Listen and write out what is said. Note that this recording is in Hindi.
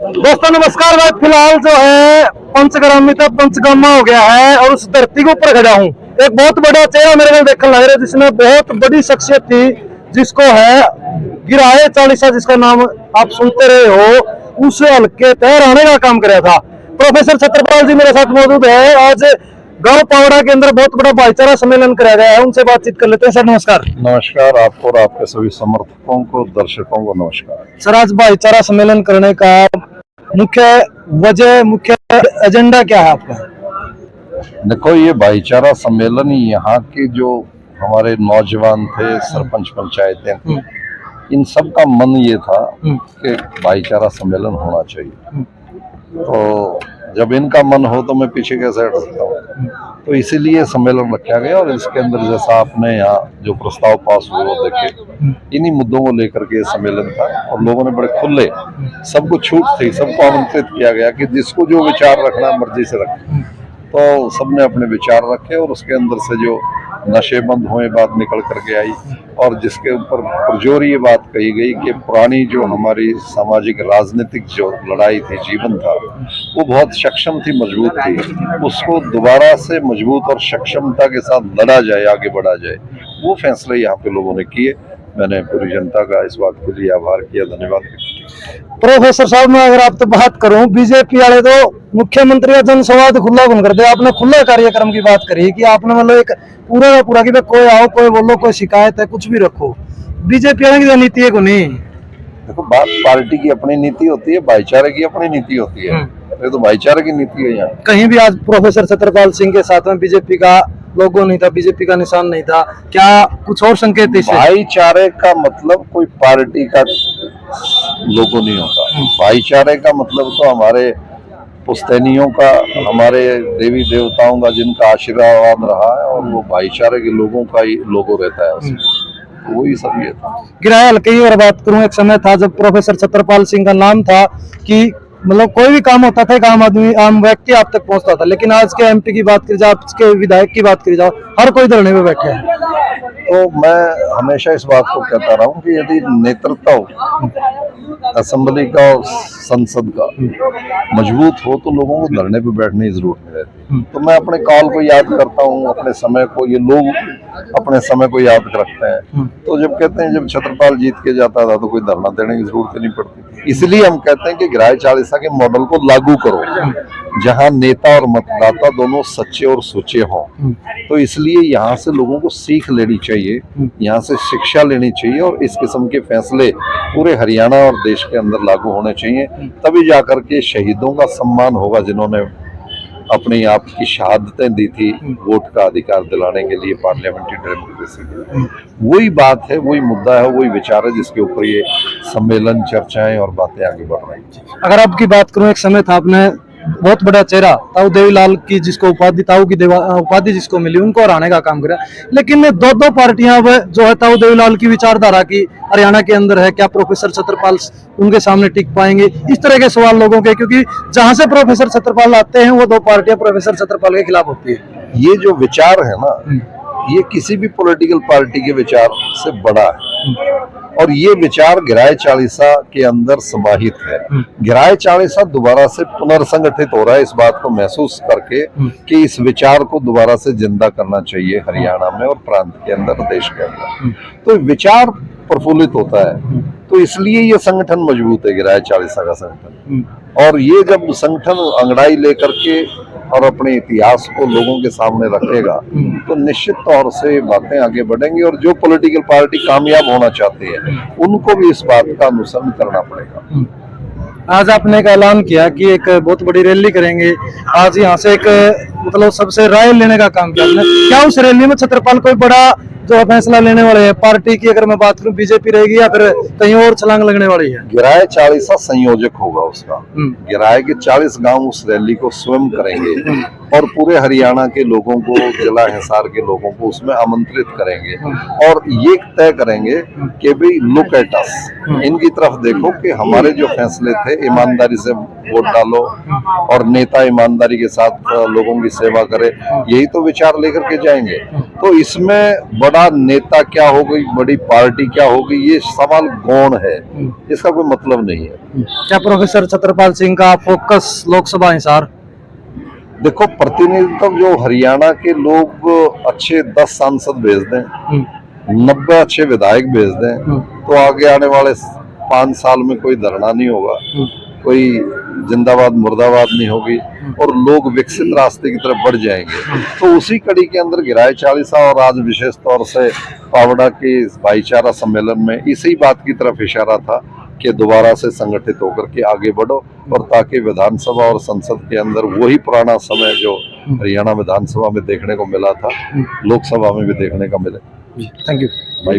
दोस्तों नमस्कार। भाई फिलहाल जो है पंचग्रामी था पंचगामा हो गया है और उस धरती के ऊपर खड़ा हूँ। एक बहुत बड़ा चेहरा मेरे को देखने लग रहा है जिसने बहुत बड़ी शख्सियत थी, जिसको है गिराए चालीसा, जिसका नाम आप सुनते रहे हो। उस हल्के तहराने का काम कराया था। प्रोफेसर छत्रपाल जी मेरे साथ मौजूद है। आज गांव पावड़ा के अंदर बहुत बड़ा भाईचारा सम्मेलन कराया गया है, उनसे बातचीत कर लेते हैं। सर नमस्कार। नमस्कार आपको और आपके सभी समर्थकों को, दर्शकों को नमस्कार। सर आज भाईचारा सम्मेलन करने का मुख्य वजह, मुख्य एजेंडा क्या है आपका? देखो, ये भाईचारा सम्मेलन ही यहाँ के जो हमारे नौजवान थे, सरपंच पंचायतें थी, इन सब का मन ये था कि भाईचारा सम्मेलन होना चाहिए। तो जब इनका मन हो तो मैं पीछे कैसे हट सकता हूँ। तो इसीलिए सम्मेलन रखा गया और इसके अंदर जैसा आपने यहाँ जो प्रस्ताव पास हुए वो देखे, इन्हीं मुद्दों को लेकर के सम्मेलन था और लोगों ने बड़े खुले, सबको छूट थी, सबको आमंत्रित किया गया कि जिसको जो विचार रखना मर्जी से रखे। तो सबने अपने विचार रखे और उसके अंदर से जो नशेबंद हुए बात निकल करके आई और जिसके ऊपर पुरजोर ये बात कही गई कि पुरानी जो हमारी सामाजिक राजनीतिक जो लड़ाई थी, जीवन था, वो बहुत सक्षम थी, मजबूत थी। उसको दोबारा से मजबूत और सक्षमता के साथ लड़ा जाए, आगे बढ़ा जाए, वो फैसले यहाँ पे लोगों ने किए। मैंने पूरी जनता का इस बात के लिए आभार किया, धन्यवाद। प्रोफेसर साहब मैं अगर आप तो बात करूं, बीजेपी वाले तो मुख्यमंत्री का जनसंवाद खुला बंद कर दिया। आपने खुले कार्यक्रम की बात करी कि आपने मतलब एक पूरा का पूरा कि कोई आओ, कोई बोलो, कोई शिकायत है, कुछ भी रखो। बीजेपी वाले की नीति है को नहीं। देखो, बात पार्टी की अपनी नीति होती है, भाईचारे की अपनी नीति होती है। ये तो भाईचारे की नीति है। यहाँ कहीं भी आज प्रोफेसर छत्रपाल सिंह के साथ में बीजेपी का लोगो नहीं था, बीजेपी का निशान नहीं था, क्या कुछ और संकेत? भाईचारे का मतलब कोई पार्टी का लोगो नहीं होता। भाईचारे का मतलब तो हमारे पुश्तैनियों का, हमारे देवी देवताओं का जिनका आशीर्वाद रहा है, और वो भाईचारे के लोगों का ही लोगो रहता है उसमें। तो वही सब ये था। गिराया हल्के और बात करूं, एक समय था जब प्रोफेसर छत्रपाल सिंह का नाम था कि मतलब कोई भी काम होता था, एक आम आदमी, आम व्यक्ति आप तक पहुंचता था। लेकिन आज के एमपी की बात करी जाओ, आज के विधायक की बात करी जाओ, हर कोई धरने में बैठे हैं। तो मैं हमेशा इस बात को कहता रहा हूँ कि यदि नेतृत्व असेंबली का और संसद का मजबूत हो तो लोगों को धरने पे बैठने की जरूरत नहीं रहती। तो मैं अपने काल को याद करता हूँ, अपने समय को, ये लोग अपने समय को याद रखते हैं। तो जब कहते हैं जब छत्रपाल जीत के जाता था तो कोई धरना देने की जरूरत नहीं पड़ती। इसलिए हम कहते हैं कि गिराए चालीसा के मॉडल को लागू करो, जहाँ नेता और मतदाता दोनों सच्चे और सोचे हों। तो इसलिए यहाँ से लोगों को सीख लेनी चाहिए, यहाँ से शिक्षा लेनी चाहिए और इस किस्म के फैसले पूरे हरियाणा और देश के अंदर लागू होने चाहिए। तभी जाकर के शहीदों का सम्मान होगा, जिन्होंने अपनी आप की शहादतें दी थी वोट का अधिकार दिलाने के लिए, पार्लियामेंट्री डेमोक्रेसी के लिए। वही बात है, वही मुद्दा है, वही विचार है जिसके ऊपर ये सम्मेलन, चर्चाएं और बातें आगे बढ़ रही हैं। अगर आपकी बात करूं, एक समय था आपने बहुत बड़ा चेहरा ताऊ देवीलाल की, जिसको उपाधि ताऊ की उपाधि जिसको मिली, उनको हराने का काम करा। लेकिन दो पार्टियां जो है ताऊ देवीलाल की विचारधारा की हरियाणा के अंदर है, क्या प्रोफेसर छत्रपाल उनके सामने टिक पाएंगे? इस तरह के सवाल लोगों के, क्योंकि जहां से प्रोफेसर छत्रपाल आते हैं वो दो पार्टियां प्रोफेसर छत्रपाल के खिलाफ होती है। ये जो विचार है ना, ये किसी भी पॉलिटिकल पार्टी के विचार से बड़ा है और ये विचार गिराए चालीसा के अंदर समाहित है। गिराए चालीसा दोबारा से पुनर्संगठित हो रहा है, इस बात को महसूस करके कि इस विचार को दोबारा से जिंदा करना चाहिए हरियाणा में और प्रांत के अंदर, देश के अंदर। तो विचार प्रफुल्लित होता है, तो इसलिए ये संगठन मजबूत है, गिराए चालीसा का संगठन। और ये जब संगठन अंगड़ाई लेकर के और अपने इतिहास को लोगों के सामने रखेगा तो निश्चित तौर से बातें आगे बढ़ेंगी और जो पॉलिटिकल पार्टी कामयाब होना चाहती है उनको भी इस बात का अनुसरण करना पड़ेगा। आज आपने एक ऐलान किया कि एक बहुत बड़ी रैली करेंगे। आज यहाँ से एक मतलब सबसे राय लेने का काम किया आपने। क्या उस रैली में छत्रपाल कोई बड़ा जो फैसला लेने वाले हैं पार्टी की, अगर मैं बात करूं, बीजेपी रहेगी या फिर कहीं और छलांग लगने वाली है? गिराए चालीसा संयोजक होगा उसका। गिराए के 40 गांव उस रैली को स्वयं करेंगे और पूरे हरियाणा के लोगों को, जिला हिसार के लोगों को उसमें आमंत्रित करेंगे और ये तय करेंगे कि भाई लुक एट अस, इनकी तरफ देखो कि हमारे जो फैसले थे, ईमानदारी से वोट डालो और नेता ईमानदारी के साथ लोगों की सेवा करे, यही तो विचार लेकर के जाएंगे। तो इसमें बड़ा नेता क्या हो गई, बड़ी पार्टी क्या हो गई, ये सवाल गौण है, इसका कोई मतलब नहीं है। क्या प्रोफेसर छत्रपाल सिंह का फोकस लोकसभा हिसार? देखो, प्रतिनिधित्व जो हरियाणा के लोग अच्छे 10 सांसद भेज दें, 90 अच्छे विधायक भेज दें, तो आगे आने वाले 5 साल में कोई धरना नहीं होगा, कोई जिंदाबाद मुर्दाबाद नहीं होगी, और लोग विकसित रास्ते की तरफ बढ़ जाएंगे। तो उसी कड़ी के अंदर गिराए चालीसा और आज विशेष तौर से पावड़ा के भाईचारा सम्मेलन में इसी बात की तरफ इशारा था कि दोबारा से संगठित होकर के आगे बढ़ो, और ताकि विधानसभा और संसद के अंदर वही पुराना समय जो हरियाणा विधानसभा में देखने को मिला था, लोकसभा में भी देखने का मिले। Thank you. भाई